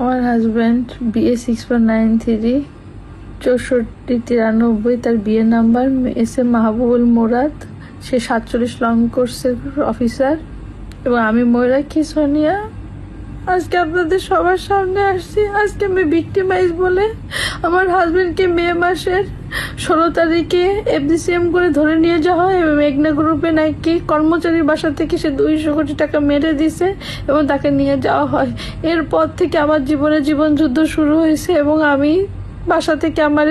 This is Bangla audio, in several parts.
আমার হাজব্যান্ড BA6493 6493, তার বিয়ে নাম্বার SM মাহবুবুল মুরাদ। সে 47 লং কোর্সের অফিসার। এবং আমি ময়ূরাক্ষী সোনিয়া আজকে আপনাদের সবার সামনে আসছি। আজকে আমি ভিক্টিমাইজ বলে আমার হাজব্যান্ডকে মে মাসের 16 তারিখে FDCM করে ধরে নিয়ে যাওয়া হয় এবং মেঘনা গ্রুপে নাকি কর্মচারীর বাসা থেকে সে 200 কোটি টাকা মেরে দিছে এবং তাকে নিয়ে যাওয়া হয়। এরপর থেকে আমার জীবন যুদ্ধ শুরু হয়েছে এবং আমি বাসা থেকে আমার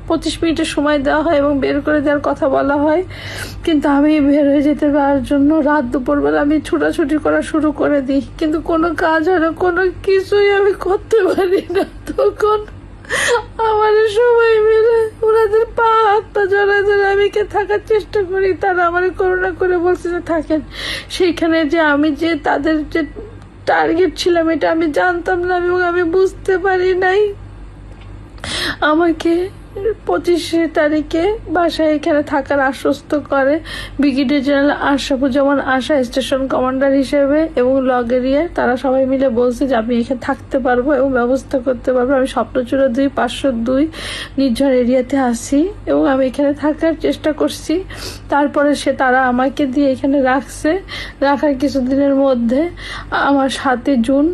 25 মিনিটের সময় দেওয়া হয় এবং বের করে দেওয়ার কথা বলা হয়, কিন্তু আমি বের হয়ে যেতে পারার জন্য রাত দুপুরবেলা আমি ছুটাছুটি করা শুরু করে দিই, কিন্তু কোনো কাজ হয় না, কোনো কিছুই আমি করতে পারি না। তখন আমার সবাই মিলে ওনাদের পা হাতটা জড়ায় ধরে আমি থাকার চেষ্টা করি। তারা আমার করুণা করে বলছে যে থাকেন। সেইখানে যে আমি যে তাদের যে টার্গেট ছিলাম এটা আমি জানতাম না এবং আমি বুঝতে পারি নাই। আমাকে 25 তারিখে বাসায় এখানে থাকার আশ্বস্ত করে ব্রিগেডিয়ার জেনারেল আশরাফুজ্জামান আশা, স্টেশন কমান্ডার হিসেবে, এবং লগ এরিয়া। তারা সবাই মিলে বলছে যে আমি এখানে থাকতে পারবো এবং ব্যবস্থা করতে পারবো। আমি স্বপ্নচূড়া 2 502 নির্ঝর এরিয়াতে আসি এবং আমি এখানে থাকার চেষ্টা করছি। তারপরে তারা আমাকে দিয়ে এখানে রাখার কিছুদিনের মধ্যে আমার 7 জুন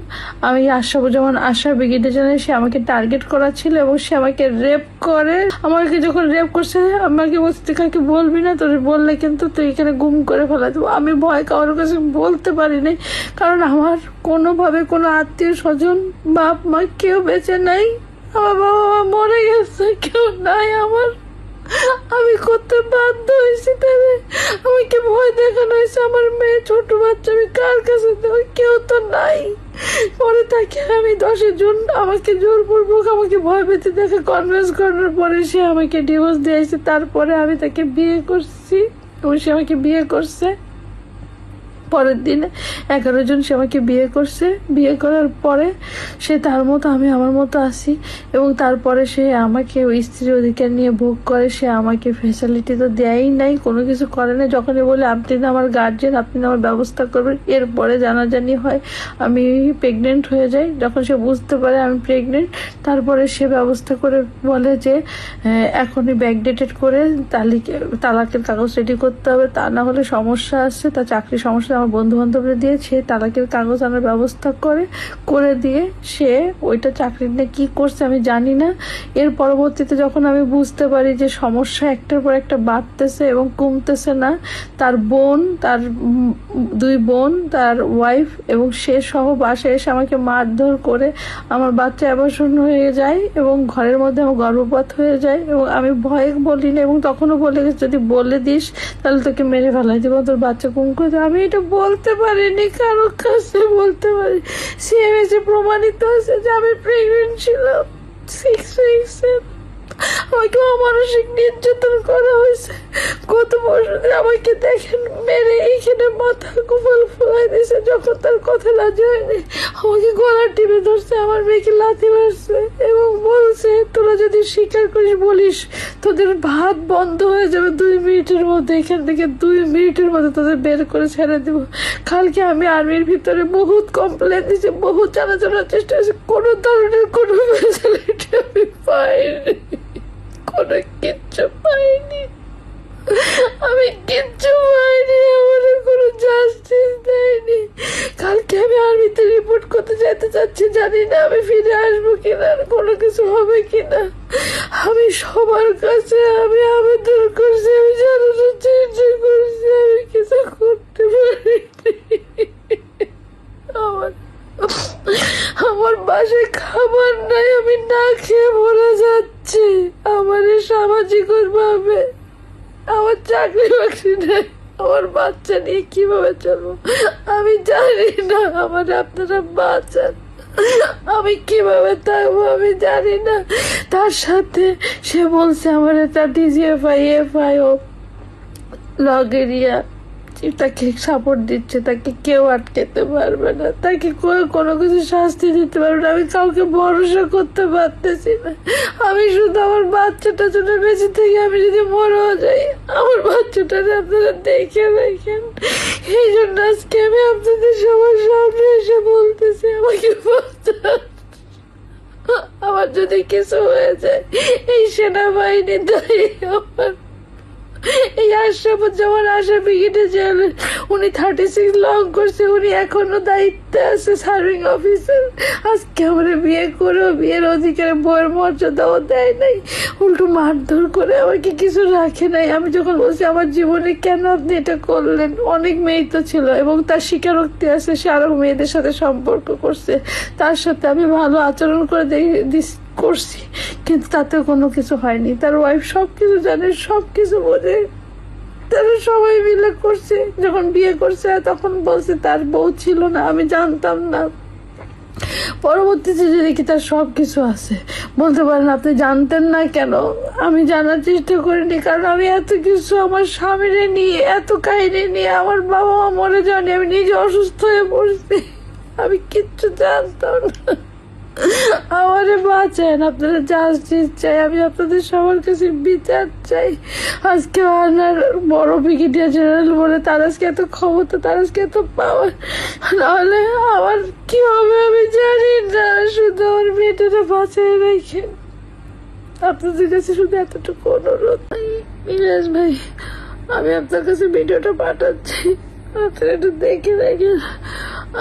আমি আশরাফুজ্জামান আশা ব্রিগেডিয়ার জেনারেল, সে আমাকে টার্গেট করা ছিল এবং সে আমাকে রেপ করে। আমাকে যখন রেপ করছে আমাকে বলছে তুই কাউকে বলবি না, তোর বললে কিন্তু তুই এখানে গুম করে ফেলা দেবো। আমি ভয় কারোর কাছে বলতে পারি নাই, কারণ আমার কোনোভাবে কোনো আত্মীয় স্বজন বাপ মা কেউ বেঁচে নাই। আমার বাবা মা মরে গেছে, কেউ নাই আমার। আমি করতে বাধ্য হয়েছি, তাদের আমাকে ভয় দেখানো হয়েছে। আমার মেয়ে ছোট বাচ্চা, আমি কার কাছে দেবো? কেউ তো নাই। পরে তাকে আমি 10 জুন আমাকে জোরপূর্বক আমাকে ভয় পেতে দেখে কনভিন্স করার পরে সে আমাকে ডিভোর্স দিয়েছে। তারপরে আমি তাকে বিয়ে করছি এবং সে আমাকে বিয়ে করছে। পরের দিনে 11 জন সে আমাকে বিয়ে করছে। বিয়ে করার পরে সে তার মতো, আমি আমার মতো আসি এবং তারপরে সে আমাকে ওই স্ত্রীর অধিকার নিয়ে ভোগ করে। সে আমাকে ফ্যাসিলিটি তো দেয়ই নাই, কোনো কিছু করে না। যখনই বলে আপনি না আমার গার্জিয়ান, আপনি না আমার ব্যবস্থা করবেন, এরপরে জানাজানি হয়, আমি প্রেগনেন্ট হয়ে যাই। যখন সে বুঝতে পারে আমি প্রেগনেন্ট, তারপরে সে ব্যবস্থা করে বলে যে এখনই ব্যাকডেটেড করে তালাকের কাগজ রেডি করতে হবে, তা না হলে সমস্যা আসছে। তার চাকরির সমস্যা আমার বন্ধু বান্ধবরা দিয়ে সে তালাকের কাগজ আনার ব্যবস্থা করে দিয়ে সে ওইটা চাকরি নিয়ে কি করছে আমি জানি না। এর পরবর্তীতে যখন আমি বুঝতে পারি যে সমস্যা একটার পর একটা বাড়তেছে এবং কমতেছে না, তার বোন, তার 2 বোন, তার ওয়াইফ এবং সে সহ বাসায় এসে আমাকে মারধর করে আমার বাচ্চা অ্যাবর্শন হয়ে যায় এবং ঘরের মধ্যে আমার গর্ভপাত হয়ে যায়। এবং আমি ভয়ে বলি না এবং তখনও বলে গেছে যদি বলে দিস তাহলে তোকে মেরে ফেলাই দেবো, তোর বাচ্চা কুম করে। আমি এটা বলতে পারিনি, কারো কাছে বলতে পারি। CMS প্রমাণিত আছে যে আমি প্রেগনেন্ট ছিলাম 6 উইক্সে। আমাকে অমানসিক নির্যাতন করা হয়েছে। গত বছর আমাকে দেখেন মেরে এইখানে মাথা গোপাল ফোলাই দিয়েছে। যখন তার কথা রাজি হয়নি আমাকে গলা টিপে ধরছে, আমার মেয়েকে লাথি মারছে এবং বলছে তোরা যদি স্বীকার করিস বলিস তোদের ভাত বন্ধ হয়ে যাবে 2 মিনিটের মধ্যে, এখান থেকে 2 মিনিটের মধ্যে তোদের বের করে ছেড়ে দেব। কালকে আমি আর্মির ভিতরে বহুত কমপ্লেন দিয়েছি, বহুত জানার চেষ্টা করেছি, কোনো ধরনের কোনো ফ্যাসিলিটি আমি পাইনি, কোনো কিচ্ছু পাইনি, আমি কিচ্ছু পাইনি, আমার কোনো জাস্টিস দেয়নি। কালকে আমি আর্মিতে রিপোর্ট করতে যেতে চাচ্ছি, জানি না আমি ফিরে আসবো কিনা, কোনো কিছু হবে কিনা। আমি সবার কাছে আমি আবেদন করছি, আমি জানানোর চেষ্টা করছি, আমি কিছু করতে পারিনি। আমার বাসায় খাবার নাই, আমি না খেয়ে মরে যাচ্ছি। আমার সামাজিক ভাবে আমার চাকরি বাকরি নেই, আমার বাচ্চা নিয়ে কিভাবে চলবো আমি জানি না। আমার আপনারা বাঁচান, আমি কিভাবে থাকবো আমি জানি না। তার সাথে সে বলছে আমার এটা DGFI FIO লগ এরিয়া তাকে সাপোর্ট দিচ্ছে, তাকে কেউ আটকাতে পারবে না, তাকে কোনো কিছু শাস্তি দিতে পারবে না। আমি কাউকে ভরসা করতে পারতেছি না। আমি শুধু আমার বাচ্চাটা জন্য বেঁচে থেকে আমি যদি মরেও যাই, আমার বাচ্চাটা আপনারা দেখেন এই জন্য আজকে আমি আপনাদের সবার সামনে এসে বলতেছি, আমাকে বাঁচান। আমার যদি কিছু হয়ে যায় এই সেনাবাহিনী দায়ী। আমার এই আশরাফুজ্জামান আশা ব্রিগেডে জেলে উনি 36 লং করছে, উনি এখনো দায়িত্বে আছে, সার্ভিং অফিসার। আজকে আমার বিয়ে করেও বিয়ের অধিকারে বইয়ের মর্যাদাও দেয় নাই, উল্টো মারধর করে আমাকে কিছু রাখে নাই। আমি যখন বলছি আমার জীবনে কেন আপনি এটা করলেন, অনেক মেয়ে তো ছিল এবং তার স্বীকারোক্তি আছে, সে আরো মেয়েদের সাথে সম্পর্ক করছে, তার সাথে আমি ভালো আচরণ করে করছি, কিন্তু তাতে কোনো কিছু হয়নি। তার ওয়াইফ সবকিছু জানে, সবকিছু বোঝে, তারা সবাই মিলে করছে। যখন বিয়ে করছে তখন বলছে তার বউ ছিল না, আমি জানতাম না। পরবর্তীতে দেখি তার সবকিছু আছে। বলতে পারেন আপনি জানতেন না কেন? আমি জানার চেষ্টা করিনি, কারণ আমি এত কিছু আমার স্বামীরে নিয়ে, এত কাহিনী নিয়ে, আমার বাবা মা মরে যায়নি, আমি নিজে অসুস্থ হয়ে পড়ছি, আমি কিচ্ছু জানতাম না। আমারে বাঁচান, আপনারা জাস্টিস চাই, আমি আপনাদের সবার কাছে বিচার চাই। আজকে আমার বড় ব্রিগেডিয়ার জেনারেল বলে তার আজকে এত ক্ষমতা, তার আজকে এত পাওয়ার, নাহলে আমার কি হবে আমি জানি না। শুধু আমার মেয়েটাকে বাঁচিয়ে রেখে আপনাদের কাছে শুধু এতটুকু অনুরোধ। মিরাজ ভাই, আমি আপনার কাছে ভিডিওটা পাঠাচ্ছি, আপনারা একটু দেখে দেখেন।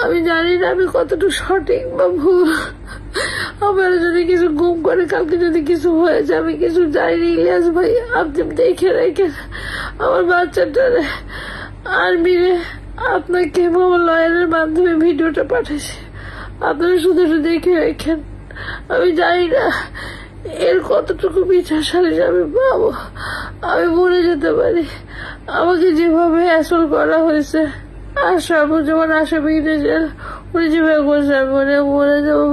আমি জানি না আমি কতটুকু সঠিক বা ভুল, আমার যদি কিছু গুম করে কালকে যদি কিছু হয়ে যায়, আমি কিছু জানি। ইলিয়াস ভাই, আপনি দেখে রেখেন আমার বাচ্চাটা। আর মিরে আপনাকে আমার লয়ারের মাধ্যমে ভিডিওটা পাঠাচ্ছি, আপনারা শুধু একটু দেখে রেখেন। আমি জানি না এর কতটুকু বিচার সালিশ আমি পাবো, আমি মরে যেতে পারি। আমাকে যেভাবে অ্যাসল্ট করা হয়েছে, আশরাফুজ্জামান আশা ব্রিগেডে জেল, উনি যেভাবে করছে আমি মরে যাবো।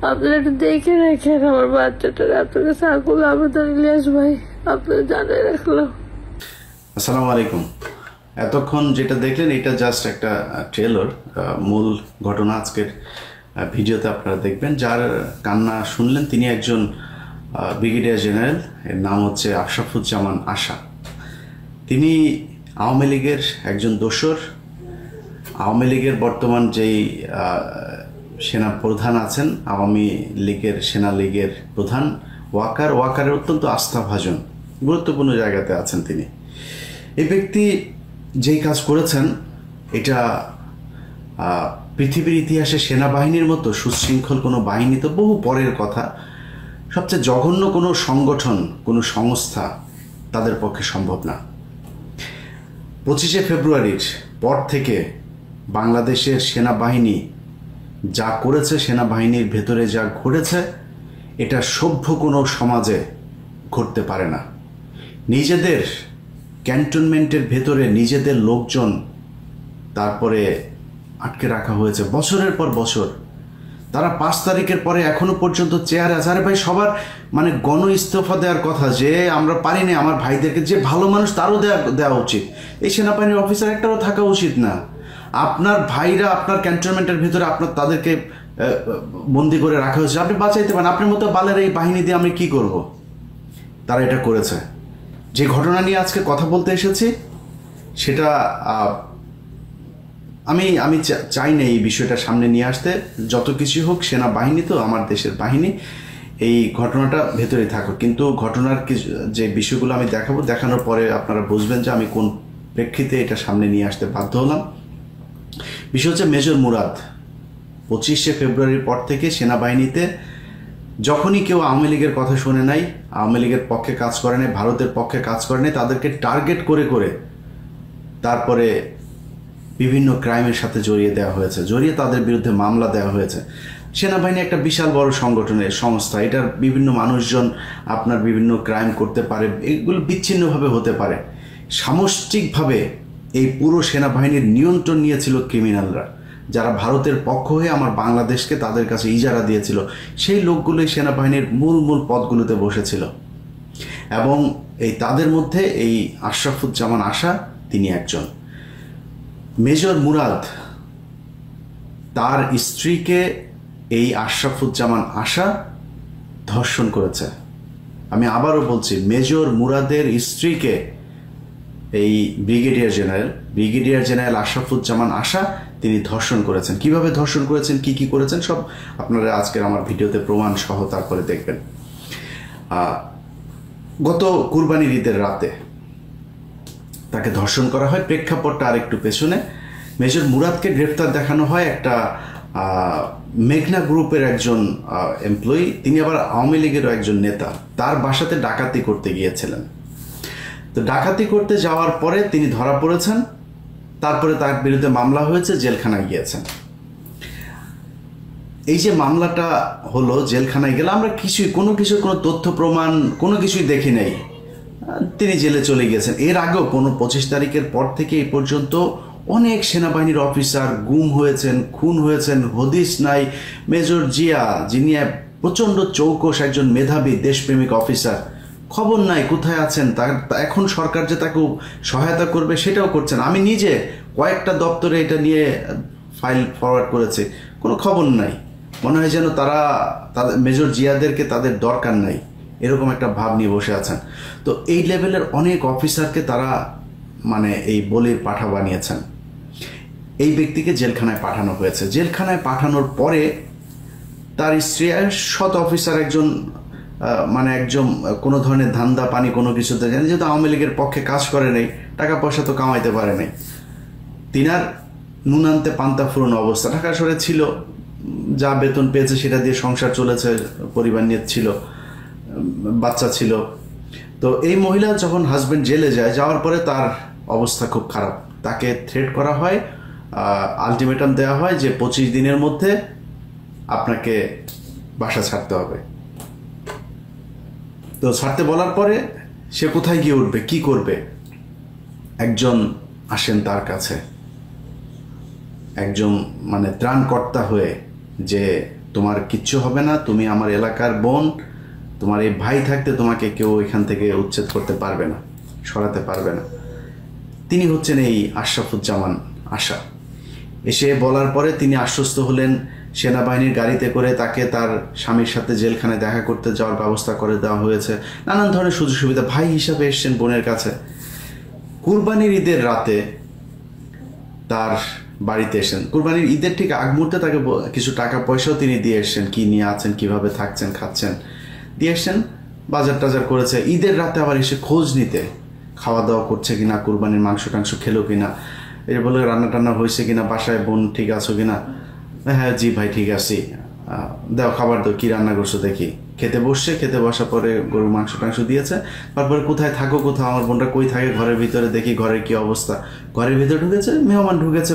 আপনারা একটু দেখে রাখেন আমার বাচ্চাটা। আপনার কাছে আকুল আবেদন ইলিয়াস ভাই, আপনারা জানাই রাখলাম। আসসালামু আলাইকুম। এতক্ষণ যেটা দেখলেন এটা জাস্ট একটা ট্রেলার, মূল ঘটনা আজকের ভিডিওতে আপনারা দেখবেন। যার কান্না শুনলেন তিনি একজন ব্রিগেডিয়ার জেনারেল, এর নাম হচ্ছে আশরাফুজ্জামান আশা। তিনি আওয়ামী লীগের একজন দোসর। আওয়ামী লীগের বর্তমান যেই সেনা প্রধান আছেন, আওয়ামী লীগের সেনা লীগের প্রধান ওয়াকারের অত্যন্ত আস্থাভাজন, গুরুত্বপূর্ণ জায়গাতে আছেন তিনি। এই ব্যক্তি যেই কাজ করেছেন এটা পৃথিবীর ইতিহাসে সেনাবাহিনীর মতো সুশৃঙ্খল কোনো বাহিনী তো বহু পরের কথা। সবচেয়ে জঘন্য কোনো সংগঠন, কোনো সংস্থা তাদের পক্ষে সম্ভব না। 25শে ফেব্রুয়ারির পর থেকে বাংলাদেশের সেনাবাহিনী যা করেছে, সেনাবাহিনীর ভেতরে যা ঘটেছে, এটা সভ্য কোনো সমাজে ঘটতে পারে না। নিজেদের ক্যান্টনমেন্টের ভেতরে নিজেদের লোকজন তারপরে আটকে রাখা হয়েছে বছরের পর বছর। তারা 5 তারিখের পরে এখনো পর্যন্ত চেয়ারে আছে। আরে ভাই, সবার মানে গণ ইস্তফা দেওয়ার কথা, যে আমরা পারি না, আমার ভাইদেরকে, যে ভালো মানুষ তারও দেওয়া উচিত। এই সেনাবাহিনীর অফিসার একটাও থাকা উচিত না। আপনার ভাইরা আপনার ক্যান্টনমেন্টের ভিতরে তাদেরকে বন্দি করে রাখা হয়েছে, আপনি বাঁচাইতে পারেন। আপনার মতো বালের এই বাহিনী দিয়ে আমি কি করব? তারা এটা করেছে। যে ঘটনা নিয়ে আজকে কথা বলতে এসেছি সেটা আমি চাই না এই বিষয়টা সামনে নিয়ে আসতে। যত কিছু হোক, সেনাবাহিনী তো আমার দেশের বাহিনী, এই ঘটনাটা ভেতরে থাকুক। কিন্তু ঘটনার যে বিষয়গুলো আমি দেখানোর পরে আপনারা বুঝবেন যে আমি কোন প্রেক্ষিতে এটা সামনে নিয়ে আসতে বাধ্য হলাম। বিষয় হচ্ছে মেজর মুরাদ 25শে ফেব্রুয়ারির পর থেকে সেনাবাহিনীতে যখনই কেউ আওয়ামী লীগের কথা শুনে নাই, আওয়ামী লীগের পক্ষে কাজ করে নাই, ভারতের পক্ষে কাজ করে নাই, তাদেরকে টার্গেট করে করে তারপরে বিভিন্ন ক্রাইমের সাথে জড়িয়ে দেওয়া হয়েছে, জড়িয়ে তাদের বিরুদ্ধে মামলা দেওয়া হয়েছে। সেনাবাহিনী একটা বিশাল বড় সংগঠনের সংস্থা, এটার বিভিন্ন মানুষজন আপনার বিভিন্ন ক্রাইম করতে পারে, এগুলো বিচ্ছিন্নভাবে হতে পারে। সামষ্টিকভাবে এই পুরো সেনাবাহিনীর নিয়ন্ত্রণ নিয়েছিল ক্রিমিনালরা, যারা ভারতের পক্ষ হয়ে আমার বাংলাদেশকে তাদের কাছে ইজারা দিয়েছিল। সেই লোকগুলোই সেনাবাহিনীর মূল পদগুলোতে বসেছিল এবং এই তাদের মধ্যে এই আশরাফুজ্জামান আশা তিনি একজন। মেজর মুরাদ তার স্ত্রীকে এই আশরাফুজ্জামান আশা ধর্ষণ করেছে। আমি আবারও বলছি, মেজর মুরাদের স্ত্রীকে এই ব্রিগেডিয়ার জেনারেল আশরাফুজ্জামান আশা তিনি ধর্ষণ করেছেন। কিভাবে ধর্ষণ করেছেন, কি করেছেন সব আপনারা আজকের আমার ভিডিওতে প্রমাণ সহ তারপরে দেখবেন। গত কুরবানির ঈদের রাতে তাকে ধর্ষণ করা হয়। প্রেক্ষাপটটা আর একটু পেছনে। মেজর মুরাদকে গ্রেফতার দেখানো হয়, একটা মেঘনা গ্রুপের একজন এমপ্লয়ি, তিনি আবার আওয়ামী লীগেরও একজন নেতা, তার বাসাতে ডাকাতি করতে গিয়েছিলেন। তো ডাকাতি করতে যাওয়ার পরে তিনি ধরা পড়েছেন, তারপরে তার বিরুদ্ধে মামলা হয়েছে, জেলখানায় গিয়েছেন। এই যে মামলাটা হলো, জেলখানায় গেলে আমরা কোনো তথ্য প্রমাণ কোনো কিছুই দেখি নাই, তিনি জেলে চলে গিয়েছেন। এর আগেও 25 তারিখের পর থেকে এই পর্যন্ত অনেক সেনাবাহিনীর অফিসার গুম হয়েছেন, খুন হয়েছেন, হদিস নাই। মেজর জিয়া, যিনি প্রচণ্ড চৌকস একজন মেধাবী দেশপ্রেমিক অফিসার, খবর নাই কোথায় আছেন। এখন সরকার যে তাকে সহায়তা করবে সেটাও করছেন। আমি নিজে কয়েকটা দপ্তরে এটা নিয়ে ফাইল ফরওয়ার্ড করেছি, কোনো খবর নাই। মনে হয় যেন তাদের মেজর জিয়াদেরকে তাদের দরকার নাই, এরকম একটা ভাব নিয়ে বসে আছেন। তো এই লেভেলের অনেক অফিসারকে তারা মানে এই বলির পাঠা বানিয়েছেন। এই ব্যক্তিকে জেলখানায় পাঠানো হয়েছে। জেলখানায় পাঠানোর পরে তার স্ত্রী সৎ অফিসার একজন কোনো ধরনের ধান্দা পানি কোনো কিছুতে জানেন, যেহেতু আওয়ামী লীগের পক্ষে কাজ করে নেই, টাকা পয়সা তো কামাইতে পারে নাই, তিনার নুন আনতে পান্তা ফুরোনো অবস্থা। ঢাকা শহরে ছিল, যা বেতন পেয়েছে সেটা দিয়ে সংসার চলেছে, পরিবার নিয়ে ছিল, বাচ্চা ছিল। তো এই মহিলা যখন হাজবেন্ড জেলে যাওয়ার পরে তার অবস্থা খুব খারাপ। তাকে থ্রেট করা হয়, আলটিমেটাম দেওয়া হয় যে 25 দিনের মধ্যে আপনাকে বাসা ছাড়তে হবে। তো ছাড়তে বলার পরে সে কোথায় গিয়ে উঠবে, কি করবে? একজন আসেন তার কাছে, একজন ত্রাণকর্তা হয়ে, যে তোমার কিচ্ছু হবে না, তুমি আমার এলাকার বোন, তোমার এই ভাই থাকতে তোমাকে কেউ এখান থেকে উচ্ছেদ করতে পারবে না, সরাতে পারবে না। তিনি হচ্ছেন এই আশরাফুজ্জামান আশা। এসে বলার পরে তিনি আশ্বস্ত হলেন, সেনাবাহিনীর গাড়িতে করে তাকে তার স্বামীর সাথে জেলখানায় দেখা করতে যাওয়ার ব্যবস্থা করে দেওয়া হয়েছে, নানান ধরনের সুযোগ সুবিধা। ভাই হিসাবে এসছেন বোনের কাছে। কুরবানির ঈদের রাতে তার বাড়িতে এসেছেন, কুরবানির ঈদের ঠিক আগ মুহূর্তে তাকে কিছু টাকা পয়সাও তিনি দিয়ে এসছেন, কি নিয়ে আছেন, কিভাবে থাকছেন খাচ্ছেন দিয়ে এসছেন, বাজার টাজার করেছে। ঈদের রাতে আবার এসে খোঁজ নিতে, খাওয়া দাওয়া করছে কিনা, কুরবানির মাংস টাংস খেলো কিনা, এর বলে রান্না টান্না হয়েছে কিনা, বাসায় বোন ঠিক আছো কিনা, হ্যাঁ জি ভাই ঠিক আছি, দাও খাবার দাও, কি রান্না করছো দেখি। খেতে বসছে, খেতে বসার পরে গরুর মাংস টাংস দিয়েছে। তারপরে কোথায় থাকো, কোথাও আমার বোনটা কই থাকে, ঘরের ভিতরে দেখি ঘরের কি অবস্থা। ঘরের ভিতরে ঢুকেছে, মেহমান ঢুকেছে,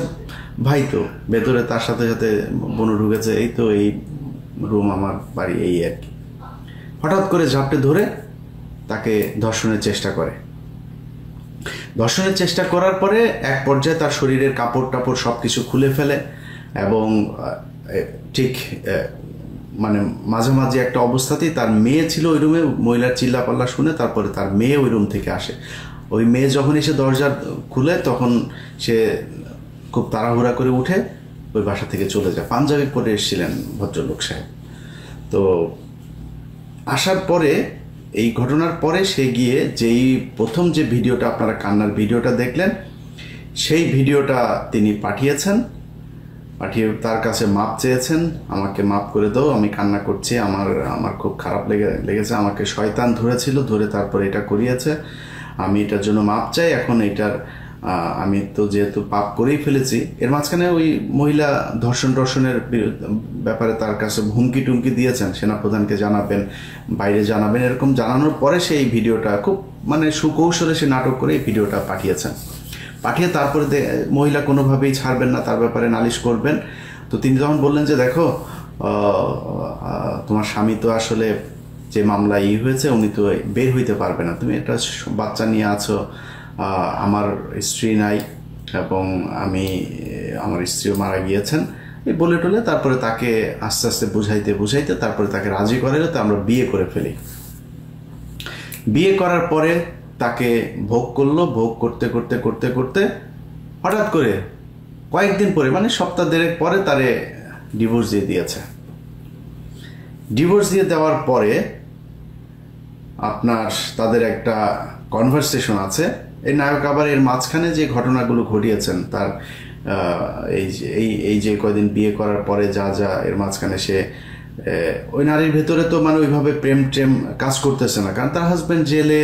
ভাই তো ভেতরে, তার সাথে সাথে বোনও ঢুকেছে, এই তো এই রুম আমার বাড়ি, এই আর কি। হঠাৎ করে ঝাপটে ধরে তাকে ধর্ষণের চেষ্টা করে। ধর্ষণের চেষ্টা করার পরে এক পর্যায়ে তার শরীরের কাপড় টাপড় সব কিছু খুলে ফেলে, এবং ঠিক মাঝামাঝি একটা অবস্থাতেই তার মেয়ে ছিল ওই রুমে। মহিলার চিল্লাপাল্লা শুনে তারপরে তার মেয়ে ওই রুম থেকে আসে। ওই মেয়ে যখন এসে দরজা খুলে, তখন সে খুব তাড়াহুড়া করে উঠে ওই বাসা থেকে চলে যায়। পাঞ্জাবি পরে এসেছিলেন ভদ্রলোক সাহেব। তো আসার পরে, এই ঘটনার পরে সে গিয়ে যেই প্রথম যে ভিডিওটা আপনারা কান্নার ভিডিওটা দেখলেন, সেই ভিডিওটা তিনি পাঠিয়েছেন। পাঠিয়ে তার কাছে মাপ চেয়েছেন, আমাকে মাপ করে দাও, আমি কান্না করছি, আমার খুব খারাপ লেগেছে, আমাকে শয়তান ধরেছিল, ধরে তারপরে এটা করিয়েছে, আমি এটার জন্য মাপ চাই। এখন এটার আমি তো যেহেতু পাপ করেই ফেলেছি। এর মাঝখানে ওই মহিলা ধর্ষণের ব্যাপারে তার কাছে হুমকি টুমকি দিয়েছেন, সেনাপ্রধানকে জানাবেন, বাইরে জানাবেন, এরকম জানানোর পরে সেই ভিডিওটা খুব সুকৌশলে সে নাটক করে এই ভিডিওটা পাঠিয়েছেন। পাঠিয়ে তারপরে মহিলা কোনোভাবেই ছাড়বেন না, তার ব্যাপারে নালিশ করবেন। তো তিনি যখন বললেন যে দেখো, তোমার স্বামী তো আসলে যে মামলা হয়েছে, উনি তো বের হইতে পারবে না, তুমি একটা বাচ্চা নিয়ে আছো, আমার স্ত্রী নাই, এবং আমার স্ত্রীও মারা গিয়েছেন, এই বলে টলে তারপরে তাকে আস্তে আস্তে বুঝাইতে তারপরে তাকে রাজি করাইলে তো আমরা বিয়ে করে ফেলি। বিয়ে করার পরে তাকে ভোগ করলো, ভোগ করতে করতে করতে করতে হঠাৎ করে কয়েকদিন পরে, সপ্তাহ দেড়েক পরে তারে ডিভোর্স দিয়ে দিয়েছে। ডিভোর্স দিয়ে দেওয়ার পরে তাদের একটা কনভারসেশন আছে, এই নায়ক আবার এর মাঝখানে যে ঘটনাগুলো ঘটিয়েছেন তার এই যে কয়দিন বিয়ে করার পরে যা যা এর মাঝখানে সে ওই নারীর ভেতরে তো মানে ওইভাবে প্রেম টেম কাজ করতেছে না, কারণ তার হাজব্যান্ড জেলে,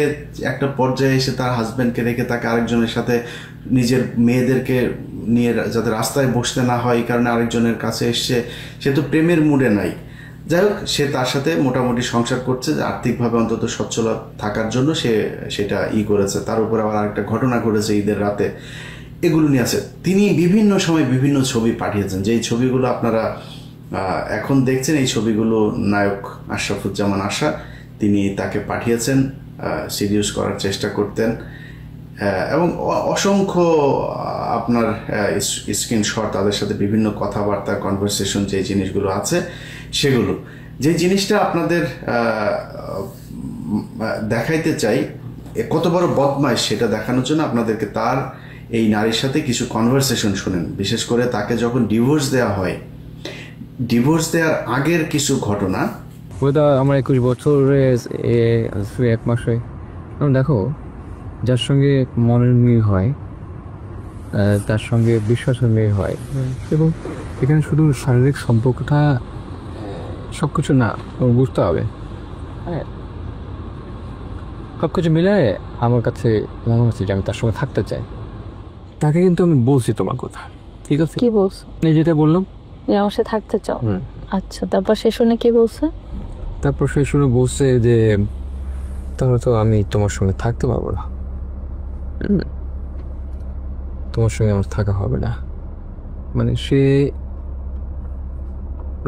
একটা পর্যায়ে এসে তার হাজব্যান্ডকে রেখে তাকে আরেকজনের সাথে নিজের মেয়েদেরকে নিয়ে যাতে রাস্তায় বসতে না হয় এই কারণে আরেকজনের কাছে এসছে, সে তো প্রেমের মুডে নাই। যাই হোক, সে তার সাথে মোটামুটি সংসার করছে, যে আর্থিকভাবে অন্তত সচ্ছল থাকার জন্য সে সেটা করেছে। তার উপর আবার আরেকটা ঘটনা ঘটেছে ঈদের রাতে, এগুলো নিয়ে আছে। তিনি বিভিন্ন সময় বিভিন্ন ছবি পাঠিয়েছেন, যেই ছবিগুলো আপনারা এখন দেখছেন। এই ছবিগুলো নায়ক আশরাফুজ্জামান আশা তিনি তাকে পাঠিয়েছেন, সিডিউস করার চেষ্টা করতেন, এবং অসংখ্য আপনার স্ক্রিনশট, তাদের সাথে বিভিন্ন কথাবার্তা, কনভারসেশন, যে জিনিসগুলো আছে সেগুলো, যে জিনিসটা আপনাদের দেখাইতে চাই কত বড় বদমাইশ সেটা দেখানোর জন্য আপনাদেরকে তার এই নারীর সাথে কিছু কনভারসেশন শুনেন। বিশেষ করে তাকে যখন ডিভোর্স দেওয়া হয়, ডিভোর্স দেওয়ার আগের কিছু ঘটনা। আমার 21 বছরে 1 মাসে দেখো, যার সঙ্গে মনের মিল হয় তার সঙ্গে বিশ্বাসের মিল হয়, এবং এখানে শুধু শারীরিক সম্পর্কটা সব কিছু না, বুঝতে হবে। হ্যাঁ, সব কিছু মিলে আমার কাছে মনে হচ্ছে যে আমি তার সঙ্গে থাকতে চাই। তাকে কিন্তু আমি বলছি তোমার কথা, ঠিক আছে? কি বলছ? এই যেটা বললাম, আমার সাথে থাকতে চাও। আচ্ছা, তারপর সে শুনে কি বলছে? তারপর সে শুনে বলছে যে তাহলে তো আমি তোমার সঙ্গে থাকতে পারবো না, তোমার সঙ্গে আমার থাকা হবে না। মানে সে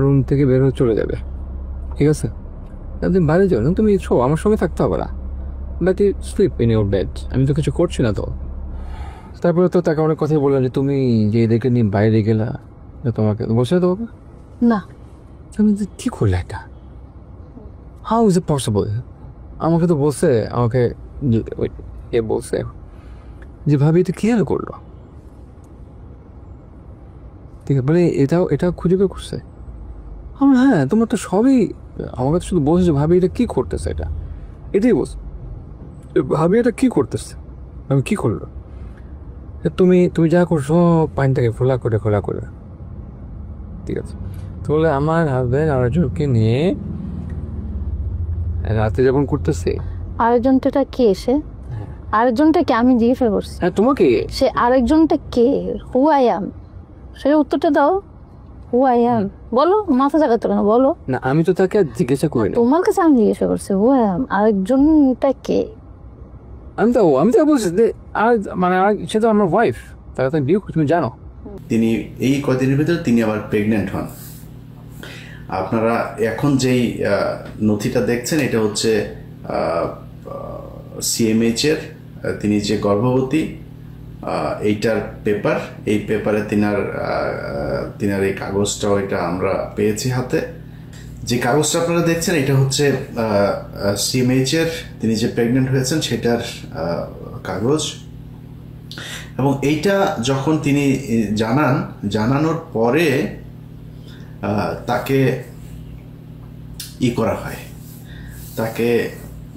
রুম থেকে বের হয়ে চলে যাবে, ঠিক আছে? তুমি বাইরে যাও না, তুমি আমার সঙ্গে থাকতে হবে না, but you sleep in your bed. আমি তো কিছু করছি না তো। তারপরে তো তাকে অনেক কথাই বললাম যে তুমি যে এদেরকে নিয়ে বাইরে গেলা, তোমাকে বসে তোমাকে না, আমি কি করলে এটা? How is it possible? আমাকে তো বলছে, আমাকে এ বলছে যে ভাবি এটা খেয়াল করলো, ঠিক আছে? মানে এটা খুঁজে বের করছে। আমার হ্যাঁ, তোমরা তো সবই আমাকে শুধু বলছে যে ভাবি এটা কি করতেছে, এটাই বলছে ভাবি এটা কি করতেছে, আমি কি করলো? তুমি যা করছো পানিটাকে খোলা করে, ঠিক আছে? তাহলে আমার হাজব্যান্ড আরেকজনকে নিয়ে রাতে যখন করতেছে, আরেকজনটা কে? সে আরেকজনটা কে? আমি জিজ্ঞাসা করছি। হ্যাঁ, তোমাকে। সে আরেকজনটা কে? হু আই অ্যাম, সেটা উত্তরটা দাও। হু আই অ্যাম বলো, মাথা জাগাতে কেন বলো? না, আমি তো তাকে জিজ্ঞাসা করি না, তোমার কাছে আমি জিজ্ঞাসা করছি হু আই অ্যাম, আরেকজনটা কে? আমি তো বলছি যে মানে সে তো আমার ওয়াইফ, তাকে তো বিয়ে করছি, তুমি জানো। তিনি এই কদিনের ভিতরে তিনি আবার প্রেগনেন্ট হন। আপনারা এখন যেই নথিটা দেখছেন এটা হচ্ছে সিএমএইচ এর, তিনি যে গর্ভবতী এইটার পেপার। এই পেপারে তিনার এই কাগজটাও এটা আমরা পেয়েছি হাতে। যে কাগজটা আপনারা দেখছেন এটা হচ্ছে সিএমএইচ এর, তিনি যে প্রেগনেন্ট হয়েছেন সেটার কাগজ। এবং এইটা যখন তিনি জানানোর পরে তাকে করা হয়, তাকে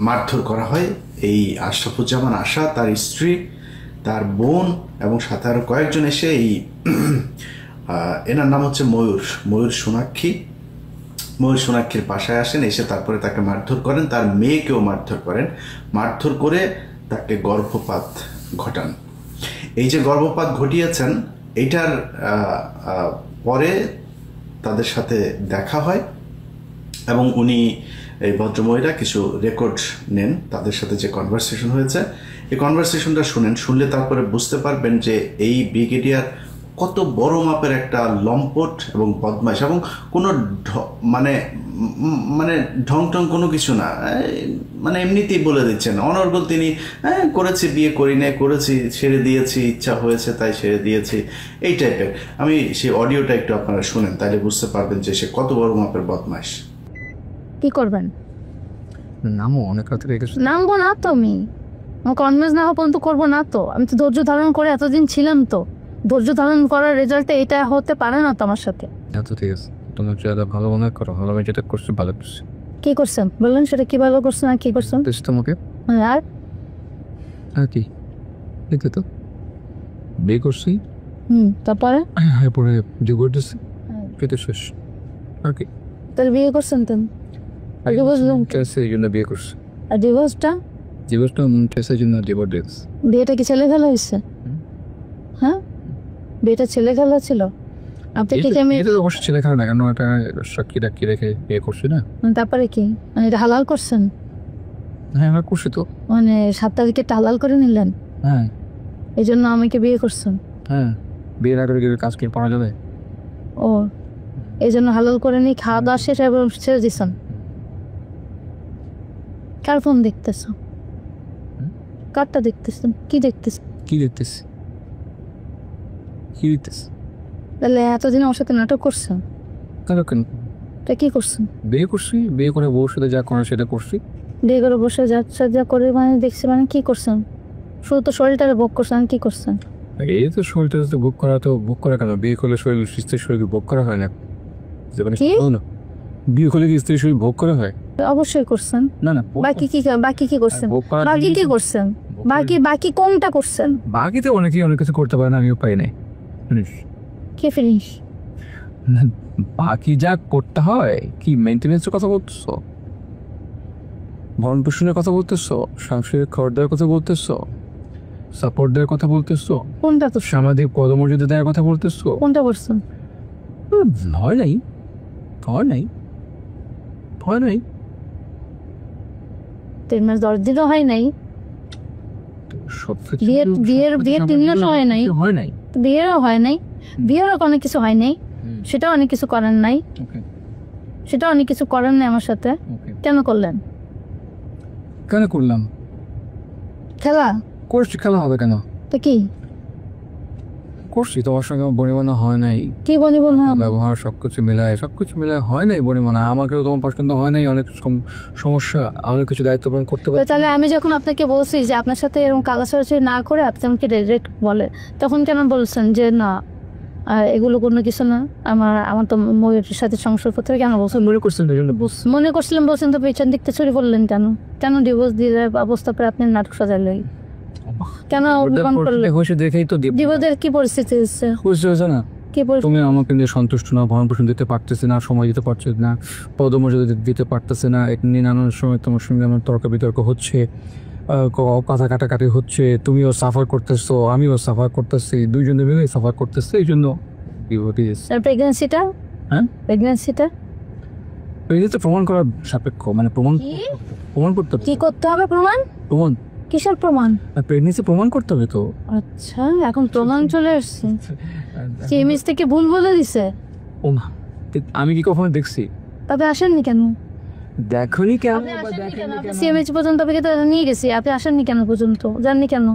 মারধর করা হয়। এই আশরাফুজ্জামান আশা, তার স্ত্রী, তার বোন এবং সাথে আরো কয়েকজন এসে এনার নাম হচ্ছে ময়ূর সোনাক্ষীর বাসায় আসেন, এসে তারপরে তাকে মারধর করেন, তার মেয়েকেও মারধর করেন। মারধর করে তাকে গর্ভপাত ঘটান। এই যে গর্ভপাত ঘটিয়েছেন এইটার পরে তাদের সাথে দেখা হয় এবং উনি, এই ভদ্রমহিলা কিছু রেকর্ড নেন, তাদের সাথে যে কনভারসেশন হয়েছে এই কনভারসেশনটা শুনলে তারপরে বুঝতে পারবেন যে এই ব্রিগেডিয়ার কত বড় মাপের একটা লম্পট এবং বদমাইশ, এবং কোনো মানে ঢং টং কোনো কিছু না, মানে এমনিতেই বলে দিচ্ছেন অনর্গল তিনি, করেছি, বিয়ে করি না, করেছি, ছেড়ে দিয়েছি, ইচ্ছা হয়েছে তাই ছেড়ে দিয়েছি, এই টাইপের। আমি সেই অডিওটা একটু আপনারা শুনেন, তাহলে বুঝতে পারবেন যে সে কত বড় মাপের বদমাইশ। কি করবেন? নামো, অনেক রাত হয়ে গেছে। নামবো না তো, আমি কনভিন্স না হওয়া পর্যন্ত করবো না তো। আমি তো ধৈর্য ধারণ করে এতদিন ছিলাম, তো ধৈর্য ধারণ করার রেজাল্টে এটা হতে পারে না তো আমার সাথে। আচ্ছা ঠিক আছে, তুমি যেটা ভালো মনে করো, ভালো, আমি যেটা করছি ভালো করছি। কি করছেন বললেন? সেটা কি ভালো করছেন আর কি করছেন? তোমাকে আর কি দেখতে তো বিয়ে করছি, তারপরে এরপরে যে করতেছি পেতে শেষ আর কি। তাহলে বিয়ে করছেন তো? আর ডিভোর্স চাইছে এই জন্য বিয়ে করছি। আর ডিভোর্সটা জীবনটা চাইছে এই জন্য ডিভোর্স দিয়েছে। বিয়েটা কি ছেলে খেলা হয়েছে? হ্যাঁ, বিয়েটা ছেলে খেলা ছিল। আপনি কি আমি এটা তো অবশ্যই ছেলে খেলা না, কেন একটা সাক্ষী টাক্ষী রেখে বিয়ে করছি না। তারপরে কি মানে এটা হালাল করছেন? হ্যাঁ আমরা করছি তো। মানে 7 তারিখে হালাল করে নিলেন, হ্যাঁ এই জন্য আমাকে বিয়ে করছেন? হ্যাঁ, বিয়ে না করে কি কাজ কি পাওয়া যাবে? ও, এই জন্য হালাল করে নিয়ে খাওয়া দাওয়া শেষ এবং ছেড়ে দিচ্ছেন। কার ফোন দেখতেছ? কারটা দেখতেছেন? কি দেখতেছেন? কি দেখতেছি? কি দেখতেছি? তাহলে এতদিন ওর সাথে নাটক করছেন? কেন কেন তা কি করছেন? বিয়ে করছি, বিয়ে করে বউর সাথে যা করার সেটা করছি। বিয়ে করে বসে যাচ্ছে যা করে মানে দেখছি, মানে কি করছেন? শুধু তো শরীরটারে ভোগ করছেন, কি করছেন? এই তো শরীরটা তো বুক করা, তো বুক করা কেন? বিয়ে করলে শরীর স্ত্রীর শরীর ভোগ করা হয় না? কি? বিয়ে করলে কি স্ত্রীর শরীর ভোগ করা হয়? অবশ্যই করছেন। না না, বাকি কি করছেন? ভোগ করার বাকি কি জিনিস- করছেন? বাকি কোনটা করছেন? বাকিতে অনেকেই অনেক কিছু করতে পারে না, আমিও পাই নাই। জানিস? কে ফিনিশ? না, বাকি যা করতে হয় কি মেনটেনেন্সের কথা বলতেছো, ভরণ পোষণের কথা বলতেছো, সাংসারিক খরচ দেওয়ার কথা বলতেছো, সাপোর্ট দেওয়ার কথা বলতেছো, কোনটা তো সামাজিক পদমর্যাদা দেওয়ার কথা বলতেছো। কোনটা করছেন? হয় নাই, হয় নাই, হয় নাই। 3 মাস 10 দিনও হয় নাই। সবকিছু বিয়ের 3 মাস হয় নাই। হয় নাই। বিয়েরও হয় নাই, বিয়েরও অনেক কিছু হয় নাই, সেটাও অনেক কিছু করেন নাই, ওকে সেটাও অনেক কিছু করেন নাই আমার সাথে। ওকে, কেন করলেন? কেন করলাম? খেলা করছি, খেলা হবে কেন? তো কি করছি, তোমার সঙ্গে আমার বনিমানা হয় নাই, কি বলি বললাম? ব্যবহার সবকিছু মিলায় হয় নাই বনিমানা। আমাকেও তোমার পছন্দ হয় নাই, অনেক সমস্যা, অনেক কিছু দায়িত্ব পালন করতে তো পারি। তাহলে আমি যখন আপনাকে বলছি যে আপনার সাথে এরকম কালাছাড়াছাড়ি না করে আপনি আমাকে ডাইরেক্ট বলে, তখন কেন বলছেন যে না এগুলো কোনো কিছু না, আমার তো ময়ূরের সাথে সংসার করতে হবে? কেন বলছেন? মনে করছেন এই জন্য মনে করছিলাম বলছেন, তো পেছন দিকতে ছুরি বললেন কেন? কেন ডিভোর্স দিয়ে অবস্থা পরে আপনি নাটক সাজালেন? কেন অপমান করলেন? হয়েছে দেখেই তো ডিভোর্সের কি পরিস্থিতি হচ্ছে? হয়েছে না। কি পরিস্থিতি? তুমি আমাকে নিয়ে সন্তুষ্ট না, ভরণ পোষণ দিতে পারতেছে না, সময় দিতে পারছে না, পদমর্যাদা দিতে পারতেছে না, এটা নিয়ে নানান সময় তোমার সঙ্গে আমার তর্ক বিতর্ক হচ্ছে, কথা কাটাকাটি হচ্ছে, তুমিও সাফার করতেছো, আমিও সাফার করতেছি, দুইজনে মিলে সাফার করতেছে, এই জন্য প্রেগন্যান্সিটা? হ্যাঁ, প্রেগন্যান্সিটা এই তো প্রমাণ করার সাপেক্ষ, মানে প্রমাণ করতে হবে। কি করতে হবে? প্রমাণ কিসের প্রমাণ? প্রেগনেন্সি প্রমাণ করতে হবে তো। আচ্ছা, এখন প্রমাণ চলে আসছে। কেমিস্ট থেকে ভুল বলে দিছে? ও মা, আমি কি কখনো দেখছি? তবে আসেননি কেন? দেখনি কেন? সিএমএইচ পর্যন্ত আপনাকে তো নিয়ে গেছি, আপনি আসেননি কেন পর্যন্ত? জাননি কেন?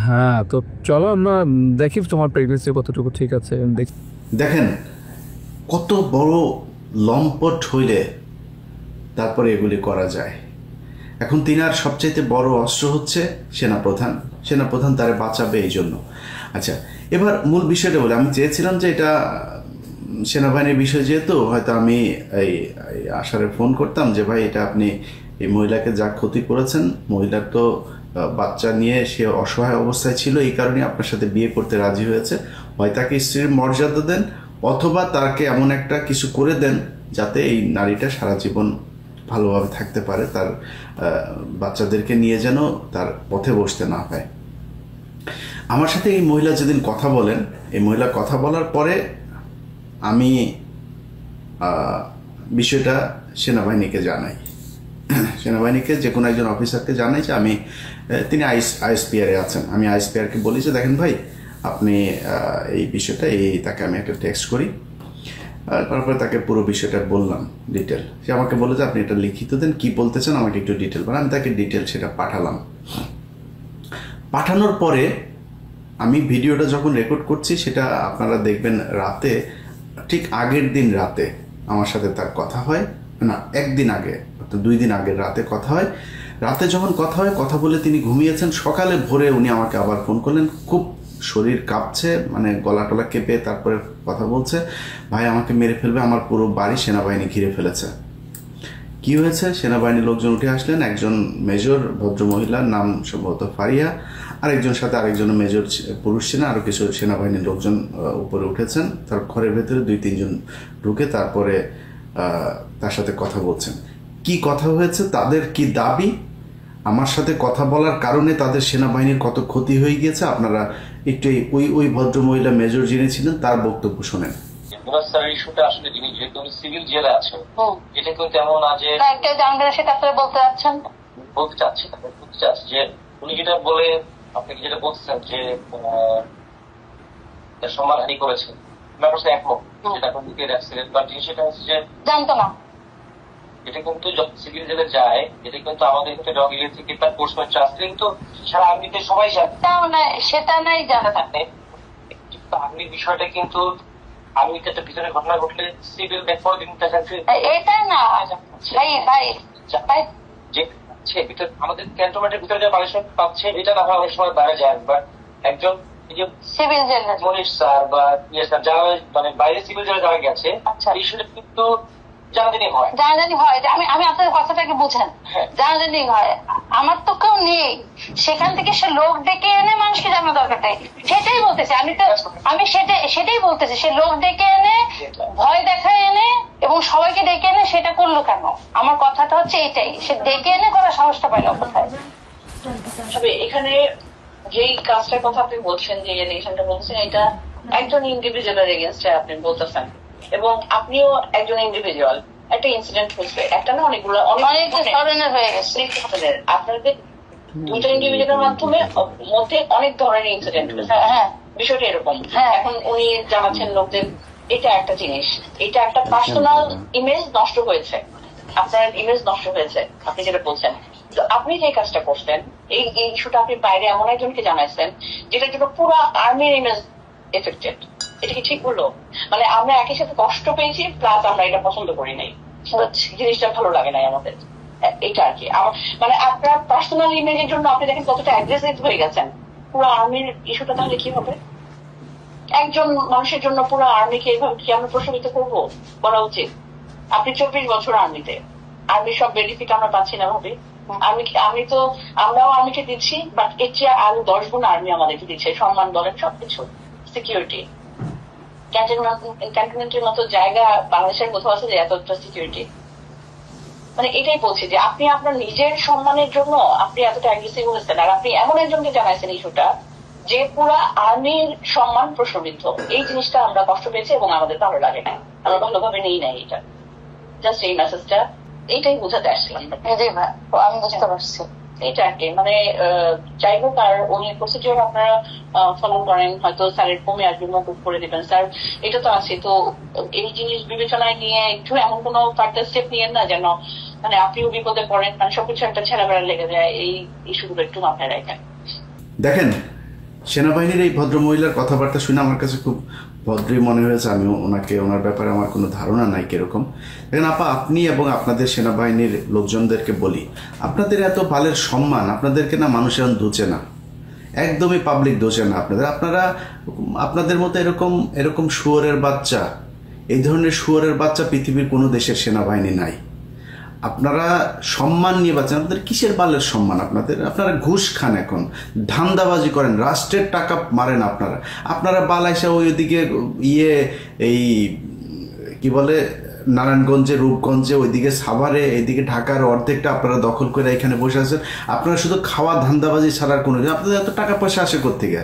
হ্যাঁ, তো চলো আমরা দেখি তোমার প্রেগনেন্সি কতটুকু ঠিক আছে। দেখেন কত বড় লম্পট হইলে তারপরে এগুলি করা যায়। এখন তিনার সবচাইতে বড় অস্ত্র হচ্ছে সেনাপ্রধান তারে বাঁচাবে এই জন্য। আচ্ছা, এবার মূল বিষয়টা বলে, আমি চেয়েছিলাম যে এটা সেনাবাহিনীর বিষয় যেহেতু হয়তো আমি এই আশারে ফোন করতাম যে ভাই এটা আপনি এই মহিলাকে যা ক্ষতি করেছেন, মহিলার তো বাচ্চা নিয়ে সে অসহায় অবস্থায় ছিল, এই কারণে আপনার সাথে বিয়ে করতে রাজি হয়েছে, হয় তাকে স্ত্রীর মর্যাদা দেন অথবা তাকে এমন একটা কিছু করে দেন যাতে এই নারীটা সারা জীবন ভালোভাবে থাকতে পারে, তার বাচ্চাদেরকে নিয়ে যেন তার পথে বসতে না হয়। আমার সাথে এই মহিলা যেদিন কথা বলেন, এই মহিলা কথা বলার পরে আমি বিষয়টা সেনাবাহিনীকে জানাই, সেনাবাহিনীকে যে কোনো একজন অফিসারকে জানাই যে আমি, তিনি আইএসপিআরে আছেন, আমি আইএসপিআরকে বলি যে দেখেন ভাই আপনি এই বিষয়টা তাকে আমি একটা টেক্সট করি, তারপরে তাকে পুরো বিষয়টা বললাম ডিটেল। সে আমাকে বলে যে আপনি এটা লিখিত দেন, কি বলতে চান আমাকে একটু ডিটেল বলেন। আমি তাকে ডিটেল সেটা পাঠালাম। পাঠানোর পরে আমি ভিডিওটা যখন রেকর্ড করছি সেটা আপনারা দেখবেন রাতে, ঠিক আগের দিন রাতে আমার সাথে তার কথা হয়, না একদিন আগে, 2 দিন আগের রাতে কথা হয়। রাতে যখন কথা হয়, কথা বলে তিনি ঘুমিয়েছেন, সকালে ভোরে উনি আমাকে আবার ফোন করলেন, খুব শরীর কাঁপছে, মানে গলা টলা কেঁপে তারপরে কথা বলছে, ভাই আমাকে মেরে ফেলবে, আমার পুরো বাড়ি সেনাবাহিনী ঘিরে ফেলেছে। কি হয়েছে? সেনাবাহিনীর লোকজন উঠে আসলেন, একজন মেজর ভদ্রমহিলার নাম সম্ভবত ফারিয়া, আরেকজনের সাথে আরেকজন মেজর পুরুষ ছিলেন, আরও কিছু সেনাবাহিনীর লোকজন উপরে উঠেছেন, তার ঘরের ভেতরে 2-3 জন ঢুকে তারপরে তার সাথে কথা বলছেন। কি কথা হয়েছে, তাদের কি দাবি, আমার সাথে কথা বলার কারণে তাদের সেনাবাহিনীর কত ক্ষতি হয়ে গিয়েছে, আপনারা একটু ওই ভদ্রমহিলা মেজর যিনি ছিলেন তার বক্তব্য শোনেন। ইস্যুটা আসলে যিনি যেহেতু সিভিল জেলে আছে, এটা কিন্তু এমন না যে একটা জানবেন সেটা আপনারা বলতে চাচ্ছেন, বলতে চাচ্ছি যে উনি যেটা বলে আপনাকে যেটা বলছেন যে সম্মানহানি করেছেন, ব্যাপারটা একমত, যেটা এখন দিকে অ্যাক্সিডেন্ট বা সেটা হচ্ছে যে জানতো না, এটা কিন্তু যখন সিভিল জেলে যায় এটা কিন্তু আমাদের ডগ ইয়ে থেকে তার কোর্সমেন্ট আসলে কিন্তু সারা আর্মিতে সবাই জানে, সেটা নাই জানা থাকে। কিন্তু আর্মির বিষয়টা কিন্তু আর্মিতে একটা পিছনে ঘটনা ঘটলে সিভিল ব্যাপার দিন এটা না ভাই ভাই ভাই যে ভিতরে আমাদের ক্যান্টনমেন্টের ভিতরে যে পানিশমেন্ট পাচ্ছে এটা না হয় অনেক সময় বাইরে যায়, বাট একজন সিভিল জেল মনীষ স্যার বা স্যার যারা মানে বাইরে সিভিল জেলে যারা গেছে, আচ্ছা বিষয়টা কিন্তু জানাজানি হয় আমি আপনার কথাটাকে বুঝেন, জানাজানি হয়। আমার তো কেউ নেই সেখান থেকে, সে লোক ডেকে এনে মানুষকে জানানো দরকার নেই, সেটাই বলতেছে। আমি সেটাই বলতেছি, সে লোক ডেকে এনে ভয় দেখায় এনে এবং সবাইকে ডেকে এনে সেটা করলো কেন? আমার কথাটা হচ্ছে এটাই, সে ডেকে এনে করার সাহসটা পাইল কোথায়? তবে এখানে যেই কাজটার কথা আপনি বলছেন, যে এলিগেশনটা বলছেন, এটা একজন ইন্ডিভিজুয়ালের এগেনস্টে আপনি বলতেছেন, এবং আপনিও একজন ইন্ডিভিজুয়াল। একটা ইনসিডেন্ট হয়েছে, একটা না অনেকগুলো, অনেক ধরনের হয়ে গেছে। আপনাদের দুটো ইন্ডিভিজুয়ালের মাধ্যমে মধ্যে অনেক ধরনের ইনসিডেন্ট হয়েছে। হ্যাঁ, বিষয়টা এরকম। এখন উনি জানাচ্ছেন লোকদের, এটা একটা জিনিস, এটা একটা পার্সোনাল ইমেজ নষ্ট হয়েছে, আপনার ইমেজ নষ্ট হয়েছে, আপনি যেটা বলছেন। তো আপনি যে কাজটা করছেন, এই ইস্যুটা আপনি বাইরে এমন একজনকে জানাইছেন যেটার জন্য পুরো আর্মির ইমেজ এফেক্টেড। এটা কি ঠিক হলো? মানে আমরা একই সাথে কষ্ট পেয়েছি, প্লাস আমরা এটা পছন্দ করি নাই, জিনিসটা ভালো লাগে নাই আমাদের, এটা আর কি। মানে আপনার পার্সোনাল ইমেজের জন্য আপনি দেখেন কতটা অ্যাগ্রেসিভ হয়ে গেছেন। পুরো আর্মির ইস্যুটা তাহলে কি হবে? একজন মানুষের জন্য পুরো আর্মিকে এইভাবে কি আমরা প্রশমিত করবো? করা উচিত? আপনি 24 বছর আর্মিতে, আর্মির সব বেনিফিট আমরা পাচ্ছি না ভাবে। আমরাও আর্মিকে দিচ্ছি, বাট এর চেয়ে আরো 10 গুণ আর্মি আমাদেরকে দিচ্ছে, সম্মান বলেন, সবকিছু, সিকিউরিটি। ক্যান্টনমেন্টের মতো জায়গা বাংলাদেশের কোথাও আছে যে এতটা সিকিউরিটি? মানে এটাই বলছি যে আপনি আপনার নিজের সম্মানের জন্য আপনি এতটা অ্যাগ্রেসিভ হয়েছেন, আর আপনি এমন একজনকে জানাইছেন ইস্যুটা যে পুরা আর্মির সম্মান প্রশমিত। এই জিনিসটা আমরা কষ্ট পেয়েছি এবং আমাদের ভালো লাগে না, আমরা ভালোভাবে নেই না এটা। জাস্ট এই মেসেজটা, এইটাই বোঝাতে আসছিলাম। আমি বুঝতে পারছি এটা আর কি। মানে যাই হোক, আর উনি প্রসিডিওর আপনারা ফলো করেন, হয়তো স্যারের কমে আসবে, মকুব করে দিবেন স্যার, এটা তো আছে। তো এই জিনিস বিবেচনায় নিয়ে একটু এমন কোনো ফার্দার স্টেপ নিয়েন না যেন মানে আপনিও বিপদে পড়েন, মানে সবকিছু একটা ছেলেবেলা লেগে যায়। এই ইস্যুগুলো একটু মাথায় রাখেন। দেখেন, সেনাবাহিনীর এই ভদ্রমহিলার কথাবার্তা শুনে আমার কাছে খুব ভদ্রই মনে হয়েছে। আমি ওনার ব্যাপারে আমার কোনো ধারণা নাই কিরকম। দেখেন আপা, আপনি এবং আপনাদের সেনাবাহিনীর লোকজনদেরকে বলি, আপনাদের এত বালের সম্মান, আপনাদেরকে না মানুষ এখন দোচে না, একদমই পাবলিক দোচে না আপনাদের মতো এরকম শুয়োরের বাচ্চা, এই ধরনের শুয়োরের বাচ্চা পৃথিবীর কোনো দেশের সেনাবাহিনী নাই। আপনারা সম্মান নিয়ে বাঁচেন, আপনাদের কিসের বালের সম্মান? আপনারা ঘুষ খান, এখন ধান্দাবাজি করেন, রাষ্ট্রের টাকা মারেন। আপনারা বালাইসা ওইদিকে এই কি বলে নারায়ণগঞ্জে, রূপগঞ্জে, ওইদিকে সাভারে, এইদিকে ঢাকার অর্ধেকটা আপনারা দখল করে এখানে বসে আছেন। আপনারা শুধু খাওয়া ধান্দাবাজি ছাড়ার কোনো, আপনাদের এত টাকা পয়সা আসে কোত্থেকে?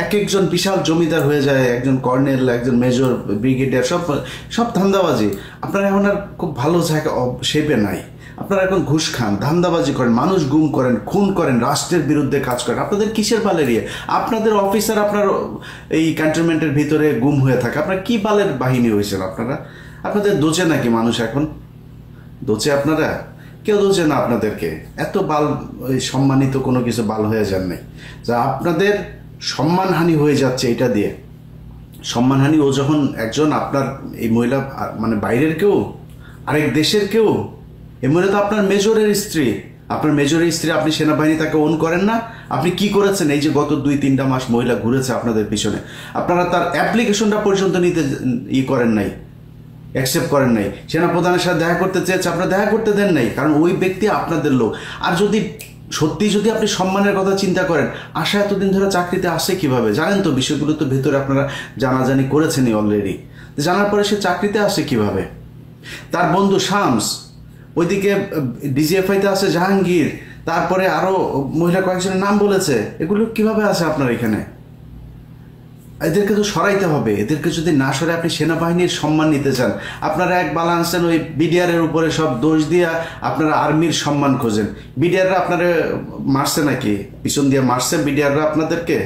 এক একজন বিশাল জমিদার হয়ে যায়, একজন কর্নেল, একজন মেজর, ব্রিগেডিয়ার, সব ধান্দাবাজি। আপনারা এখন আর খুব ভালো জায়গা শেপে নাই। আপনারা এখন ঘুষ খান, ধান্দাবাজি করেন, মানুষ গুম করেন, খুন করেন, রাষ্ট্রের বিরুদ্ধে কাজ করেন। আপনাদের কিসের বালের আপনাদের অফিসার আপনার এই ক্যান্টনমেন্টের ভিতরে গুম হয়ে থাকে। আপনারা কি বালের বাহিনী হয়েছেন? আপনাদের দোচে নাকি মানুষ? এখন দোচে আপনারা? কেউ দোচে না আপনাদেরকে। এত বাল সম্মানিত কোনো কিছু বাল হয়ে যান নাই, যা আপনাদের সম্মানহানি হয়ে যাচ্ছে এটা দিয়ে। সম্মানহানি ও যখন একজন আপনার এই মহিলা, মানে বাইরের কেউ, আরেক দেশের কেউ, এই মহিলা তো আপনার মেজরের স্ত্রী, আপনি সেনাবাহিনী তাকে ওন করেন না? আপনি কি করেছেন? এই যে গত 2-3টা মাস মহিলা ঘুরেছে আপনাদের পিছনে, আপনারা তার অ্যাপ্লিকেশনটা পর্যন্ত নিতে করেন নাই, অ্যাকসেপ্ট করেন নাই। সেনাপ্রধানের সাথে দেখা করতে চেয়েছে, আপনারা দেখা করতে দেন নাই, কারণ ওই ব্যক্তি আপনাদের লোক। আর যদি সত্যি যদি আপনি সম্মানের কথা চিন্তা করেন, আশা এতদিন ধরে চাকরিতে আসে কিভাবে? জানেন তো, বিষয়গুলো তো ভেতরে আপনারা জানাজানি করেছেনই অলরেডি। জানার পরে সে চাকরিতে আসে কিভাবে? তার বন্ধু শামস, ওইদিকে ডিজিএফআইতে আছে জাহাঙ্গীর, তারপরে আরও মহিলা কয়েকজনের নাম বলেছে, এগুলো কিভাবে আছে আপনার এখানে? এদেরকে তো সরাইতে হবে। এদেরকে যদি না সরাই আপনি সেনাবাহিনীর সম্মান নিতে চান, আপনারা এক বালা আনছেন ওই বিডিআরের উপরে সব দোষ দিয়া আপনারা আর্মির সম্মান খোঁজেন। বিডিআররা আপনারা মারছে নাকি? পিছন দিয়া মারছে বিডিআররা আপনাদেরকে?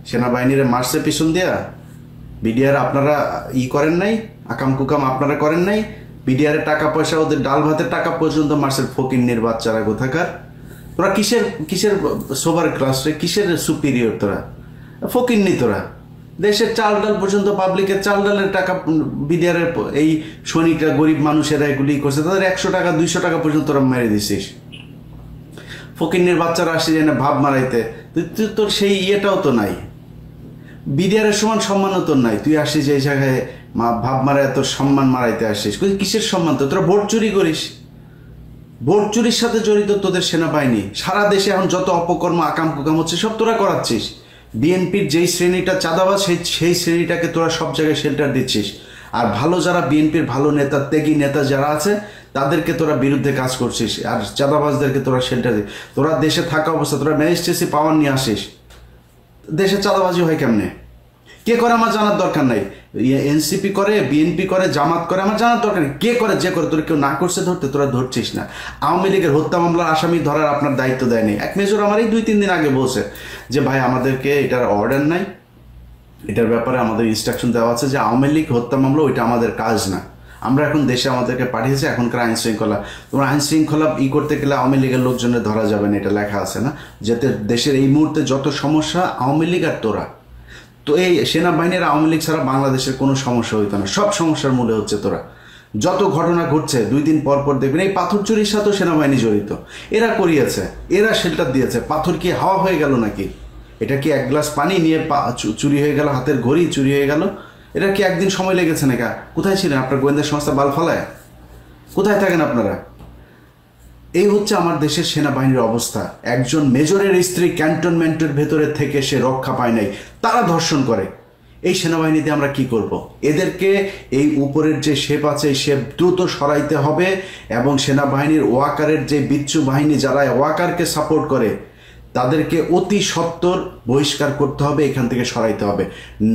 সেনাবাহিনীর মারছে পিছন দিয়া? বিডিআর আপনারা করেন নাই, আকাম কুকাম আপনারা করেন নাই? বিডিআরের টাকা পয়সা, ওদের ডাল ভাতের টাকা পর্যন্ত মারছে ফকিন্নির বাচ্চারা কোথাকার। তোরা কিসের সোভার ক্লাস রে? কিসের সুপিরিয়র তোরা? ফকিন্নি তোরা। দেশের চাল ডাল পর্যন্ত, পাবলিকের চাল ডালের টাকা বিডিআরের এই সৈনিকরা, গরিব মানুষেরা এগুলি করছে, তাদের 100 টাকা 200 টাকা পর্যন্ত তোরা মেরে দিছিস। ফকিন্নির বাচ্চারা আসে যেন ভাব মারাইতে, তোর সেই ইয়েটাও তো নাই, বিডিআরের সমান সম্মানও তোর নাই। তুই আসিস এই জায়গায় ভাব মারায় তোর সম্মান মারাইতে আসিস। কিসের সম্মান? তোরা ভোট চুরি করিস, ভোট চুরির সাথে জড়িত তোদের সেনাবাহিনী। সারা দেশে এখন যত অপকর্ম আকাম কুকাম হচ্ছে সব তোরা করাচ্ছিস। বিএনপির যেই শ্রেণীটা চাঁদাবাজ, সেই শ্রেণীটাকে তোরা সব জায়গায় শেল্টার দিচ্ছিস। আর ভালো যারা বিএনপির ভালো নেতা, ত্যাগী নেতা যারা আছে, তাদেরকে তোরা বিরুদ্ধে কাজ করছিস, আর চাঁদাবাজদেরকে তোরা শেল্টার দিস। তোরা দেশে থাকা অবস্থা তোরা ম্যাজিস্ট্রেসি পাওয়ার নিয়ে আসিস। দেশে চাঁদাবাজি হয় কেমনে? কে করে আমার জানার দরকার নাই। এনসিপি করে, বিএনপি করে, জামাত করে, আমার জানার দরকার নেই। কে করে, যে করে, তোর কেউ না করছে ধরতে, তোরা ধরছিস না। আওয়ামী লীগের হত্যা মামলার আসামি ধরার আপনার দায়িত্ব দেয়নি। এক মেজর আমার এই 2-3 দিন আগে বলছে যে ভাই আমাদেরকে এটার অর্ডার নাই, এটার ব্যাপারে আমাদের ইনস্ট্রাকশন দেওয়া আছে যে আওয়ামী লীগ হত্যা মামলা ওইটা আমাদের কাজ না, আমরা এখন দেশে আমাদেরকে পাঠিয়েছে এখনকার আইন শৃঙ্খলা, তোমরা আইন শৃঙ্খলা করতে গেলে আওয়ামী লীগের লোকজনের ধরা যাবে না, এটা লেখা আছে না? যাতে দেশের এই মুহূর্তে যত সমস্যা আওয়ামী লীগ আর তোরা, তো এই সেনাবাহিনীর আওয়ামী লীগ ছাড়া বাংলাদেশের কোনো সমস্যা হইতো না। সব সমস্যার মূলে হচ্ছে তোরা। যত ঘটনা ঘটছে 2 দিন পর পর দেখবেন এই পাথর চুরির সাথেও সেনাবাহিনী জড়িত। এরা করিয়েছে, এরা শেল্টার দিয়েছে। পাথর কি হাওয়া হয়ে গেল নাকি? এটা কি 1 গ্লাস পানি নিয়ে চুরি হয়ে গেল, হাতের ঘড়ি চুরি হয়ে গেল? এটা কি একদিন সময় লেগেছে নাকি? কোথায় ছিলেন আপনার গোয়েন্দা সংস্থা বাল ফালায়? কোথায় থাকেন আপনারা? এই হচ্ছে আমার দেশের সেনাবাহিনীর অবস্থা। একজন মেজরের স্ত্রী ক্যান্টনমেন্টের ভেতরে থেকে সে রক্ষা পায় নাই, তারা ধর্ষণ করে। এই সেনাবাহিনীতে আমরা কি করব? এদেরকে এই উপরের যে শেপ আছে এই শেপ দ্রুত সরাইতে হবে, এবং সেনাবাহিনীর ওয়াকারের যে বিচ্ছু বাহিনী যারা ওয়াকারকে সাপোর্ট করে তাদেরকে অতি সত্বর বহিষ্কার করতে হবে, এখান থেকে সরাইতে হবে।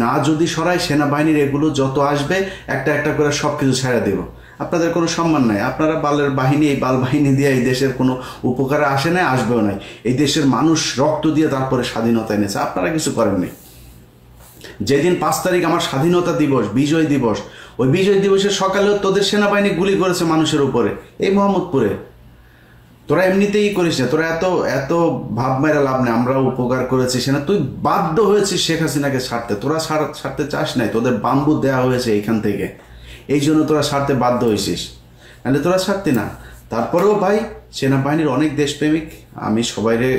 না যদি সরাই, সেনাবাহিনীর এগুলো যত আসবে একটা একটা করে সব কিছু ছেড়ে দেব। আপনাদের কোনো সম্মান নাই। আপনারা বালের বাহিনী, এই বাল বাহিনী দিয়ে এই দেশের কোনো উপকারে আসে নাই, আসবেও নাই। এই দেশের মানুষ রক্ত দিয়ে তারপরে স্বাধীনতা এনেছে, আপনারা কিছু করেননি। যেদিন 5 তারিখ আমার স্বাধীনতা দিবস, বিজয় দিবস, ওই বিজয় দিবসের সকালেও তোদের সেনাবাহিনী গুলি করেছে মানুষের উপরে, এই মোহাম্মদপুরে। তোরা এমনিতেই করিস না, তোরা এত ভাব মেরা লাভ নেই। আমরা উপকার করেছি সেনা, তুই বাধ্য হয়েছিস শেখ হাসিনাকে ছাড়তে। তোরা ছাড়তে চাস নাই, তোদের বাম্বু দেওয়া হয়েছে এইখান থেকে, এই জন্য তোরা ছাড়তে বাধ্য হয়েছিস, নাহলে তোরা ছাড়তি না। তারপরেও ভাই, সেনাবাহিনীর অনেক দেশপ্রেমিক, আমি সবাইরে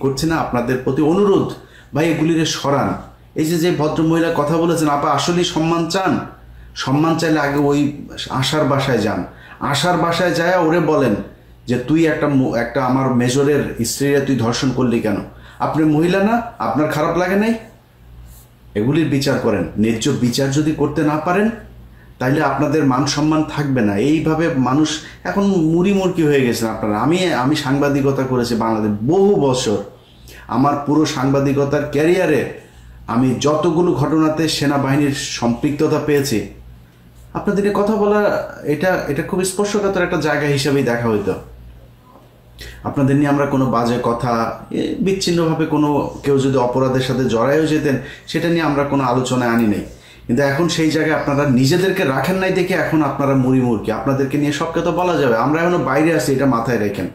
করছি না, আপনাদের প্রতি অনুরোধ ভাই এগুলিরে সরান। এই যে ভদ্রমহিলা কথা বলেছেন, আপা আসলেই সম্মান চান? সম্মান চাইলে আগে ওই আশার বাসায় যান। আশার বাসায় যায় ওরে বলেন যে তুই একটা আমার মেজরের স্ত্রীরা তুই ধর্ষণ করলি কেন? আপনি মহিলা না? আপনার খারাপ লাগে নাই? এগুলির বিচার করেন। ন্যায্য বিচার যদি করতে না পারেন তাইলে আপনাদের মান সম্মান থাকবে না। এইভাবে মানুষ এখন মুড়কি হয়ে গেছেন আপনারা। আমি সাংবাদিকতা করেছি বাংলাদেশ বহু বছর। আমার পুরো সাংবাদিকতার ক্যারিয়ারে আমি যতগুলো ঘটনাতে সেনাবাহিনীর সম্পৃক্ততা পেয়েছি, আপনাদের কথা বলা এটা খুব স্পর্শকাতর একটা জায়গা হিসেবেই দেখা হইতো। আপনাদের নিয়ে আমরা কোনো বাজে কথা, বিচ্ছিন্নভাবে কেউ যদি অপরাধের সাথে জড়ায়ও যেতেন, সেটা নিয়ে আমরা কোনো আলোচনায় আনি নাই। কিন্তু এখন সেই জায়গায় আপনারা নিজেদেরকে রাখেন নাই দেখে এখন আপনারা মুড়কি। আপনাদেরকে নিয়ে সব কথা বলা যাবে, আমরা এখনো বাইরে আছি, এটা মাথায় রাখেন।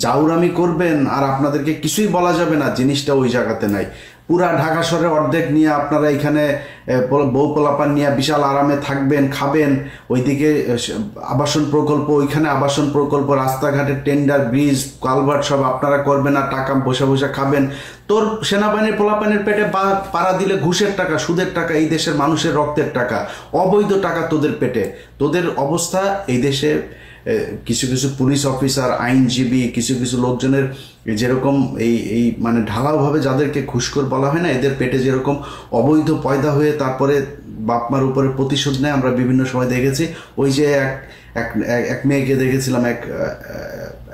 জাউরামি করবেন আর আপনাদেরকে কিছুই বলা যাবে না, জিনিসটা ওই জায়গাতে নাই। পুরা ঢাকা শহরের অর্ধেক নিয়ে আপনারা এখানে বউ পোলাপান নিয়ে বিশাল আরামে থাকবেন, খাবেন। ওইদিকে আবাসন প্রকল্প, ওইখানে আবাসন প্রকল্প, রাস্তাঘাটের টেন্ডার, ব্রিজ, কালভার্ট সব আপনারা করবেন আর টাকা বসে বসে খাবেন। তোর সেনাবাহিনীর পোলাপানের পেটে পাড়া দিলে ঘুষের টাকা, সুদের টাকা, এই দেশের মানুষের রক্তের টাকা, অবৈধ টাকা তোদের পেটে। তোদের অবস্থা এই দেশে কিছু কিছু পুলিশ অফিসার, আইনজীবী, কিছু কিছু লোকজনের যেরকম এই মানে ঢালাওভাবে যাদেরকে ঘুষখোর বলা হয় না, এদের পেটে যেরকম অবৈধ পয়দা হয়ে তারপরে বাপমার উপরে প্রতিশোধ নেয় আমরা বিভিন্ন সময় দেখেছি। ওই যে এক মেয়েকে দেখেছিলাম,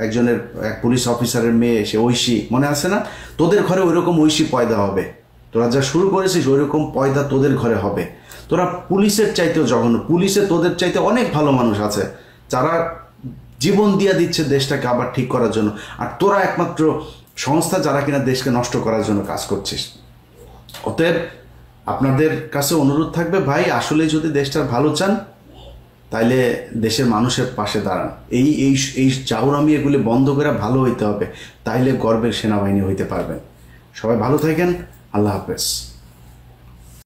একজনের এক পুলিশ অফিসারের মেয়ে, সে ঐশী, মনে আছে না? তোদের ঘরে ওইরকম ঐশী পয়দা হবে, তোরা যা শুরু করেছিস ওইরকম পয়দা তোদের ঘরে হবে। তোরা পুলিশের চাইতেও জঘন্য, পুলিশে তোদের চাইতে অনেক ভালো মানুষ আছে যারা জীবন দিয়ে দিচ্ছে দেশটাকে আবার ঠিক করার জন্য, আর তোরা একমাত্র সংস্থা যারা কিনা দেশকে নষ্ট করার জন্য কাজ করছিস। অতএব আপনাদের কাছে অনুরোধ থাকবে, ভাই আসলে যদি দেশটার ভালো চান তাইলে দেশের মানুষের পাশে দাঁড়ান। এই চাউরামি এগুলি বন্ধ করে ভালো হইতে হবে, তাইলে গর্বের সেনাবাহিনী হইতে পারবেন। সবাই ভালো থাকেন, আল্লাহ হাফেজ।